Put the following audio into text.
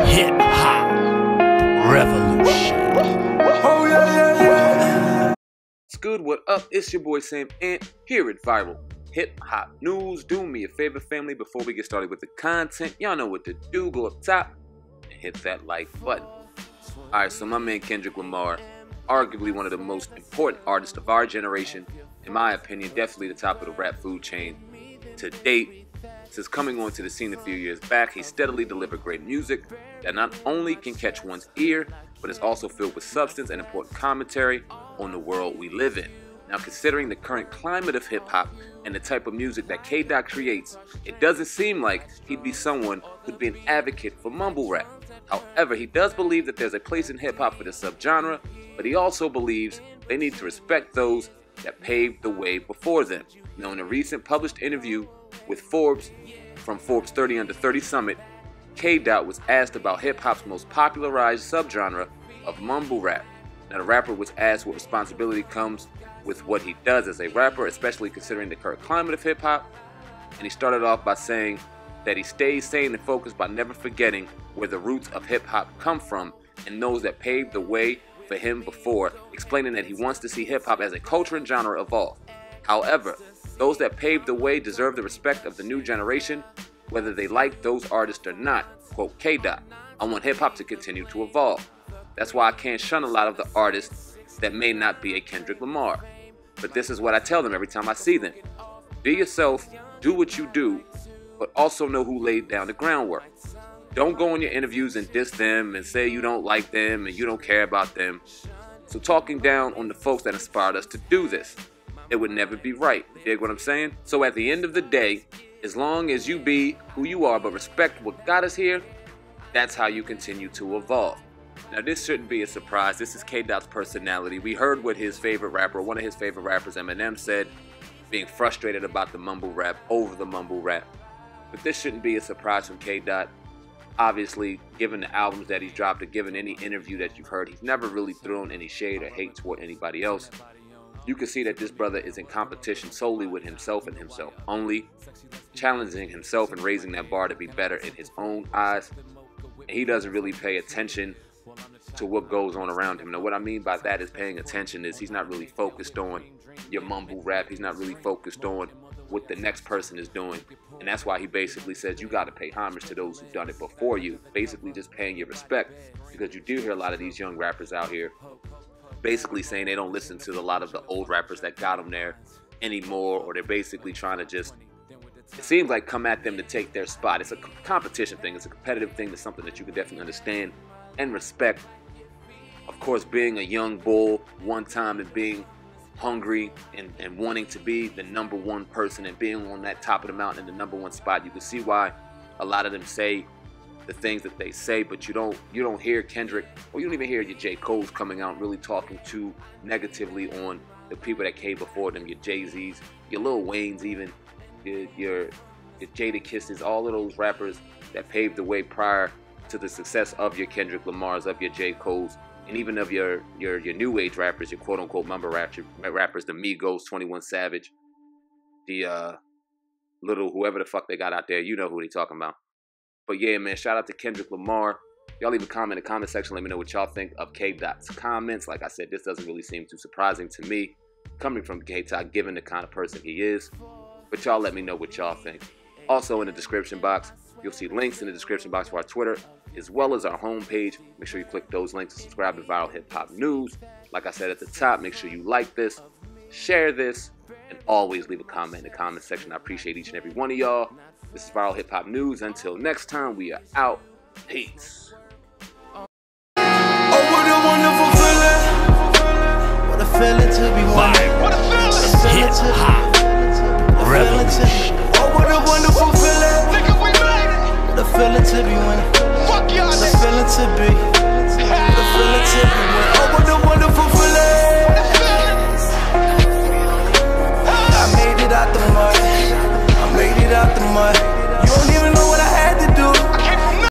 Hip Hop Revolution. Oh yeah. What's good? What up? It's your boy Sam Ant here at Viral Hip Hop News. Do me a favor, family, before we get started with the content. Y'all know what to do. Go up top and hit that like button. Alright, so my man Kendrick Lamar, arguably one of the most important artists of our generation, in my opinion, definitely the top of the rap food chain to date. Since coming onto the scene a few years back, he steadily delivered great music that not only can catch one's ear, but is also filled with substance and important commentary on the world we live in. Now, considering the current climate of hip-hop and the type of music that K-Dot creates, it doesn't seem like he'd be someone who'd be an advocate for mumble rap. However, he does believe that there's a place in hip-hop for this subgenre, but he also believes they need to respect those that paved the way before them. Now, in a recent published interview with Forbes from Forbes 30 Under 30 Summit, K-Dot was asked about hip-hop's most popularized subgenre of mumble rap. Now, the rapper was asked what responsibility comes with what he does as a rapper, especially considering the current climate of hip-hop, and he started off by saying that he stays sane and focused by never forgetting where the roots of hip-hop come from and those that paved the way for him before, explaining that he wants to see hip-hop as a culture and genre evolve. However, those that paved the way deserve the respect of the new generation, whether they like those artists or not. Quote K-Dot, I want hip-hop to continue to evolve. That's why I can't shun a lot of the artists that may not be a Kendrick Lamar. But this is what I tell them every time I see them. Be yourself, do what you do, but also know who laid down the groundwork. Don't go in your interviews and diss them and say you don't like them and you don't care about them. So talking down on the folks that inspired us to do this, it would never be right. You dig what I'm saying? So at the end of the day, as long as you be who you are but respect what got us here, that's how you continue to evolve. Now, this shouldn't be a surprise. This is K-Dot's personality. We heard what his favorite rapper, one of his favorite rappers, Eminem, said, being frustrated about the mumble rap over the mumble rap. But this shouldn't be a surprise from K-Dot. Obviously, given the albums that he's dropped or given any interview that you've heard, he's never really thrown any shade or hate toward anybody else. You can see that this brother is in competition solely with himself and himself only, challenging himself and raising that bar to be better in his own eyes. And he doesn't really pay attention to what goes on around him. Now, what I mean by that is paying attention is he's not really focused on your mumble rap. He's not really focused on what the next person is doing. And that's why he basically says you got to pay homage to those who've done it before you. Basically just paying your respect, because you do hear a lot of these young rappers out here basically saying they don't listen to a lot of the old rappers that got them there anymore, or they're basically trying to just, it seems like, come at them to take their spot. It's a competition thing. It's a competitive thing. It's something that you can definitely understand and respect. Of course, being a young bull one time and being hungry and wanting to be the number one person and being on that top of the mountain in the number one spot, you can see why a lot of them say the things that they say, but you don't hear Kendrick, or you don't even hear your J. Cole's coming out really talking too negatively on the people that came before them, your Jay-Z's, your Lil Wayne's, even your Jadakisses, all of those rappers that paved the way prior to the success of your Kendrick Lamar's, of your J. Cole's, and even of your new age rappers, your quote unquote mumble rappers, the Migos, 21 Savage, the little whoever the fuck they got out there, you know who they talking about. But yeah, man, shout out to Kendrick Lamar. Y'all leave a comment in the comment section. Let me know what y'all think of K-Dot's comments. Like I said, this doesn't really seem too surprising to me, coming from K-Dot, given the kind of person he is. But y'all let me know what y'all think. Also in the description box, you'll see links in the description box for our Twitter, as well as our homepage. Make sure you click those links and subscribe to Viral Hip Hop News. Like I said at the top, make sure you like this, share this, and always leave a comment in the comment section. I appreciate each and every one of y'all. This is Viral Hip Hop News. Until next time, we are out. Peace. Oh, what a wonderful feeling. What a feeling to be one. What a feeling. Hip Hop Revolution. Oh, what a wonderful feeling. Nigga, we made it. What a feeling to be one. Fuck y'all. What a feeling to be.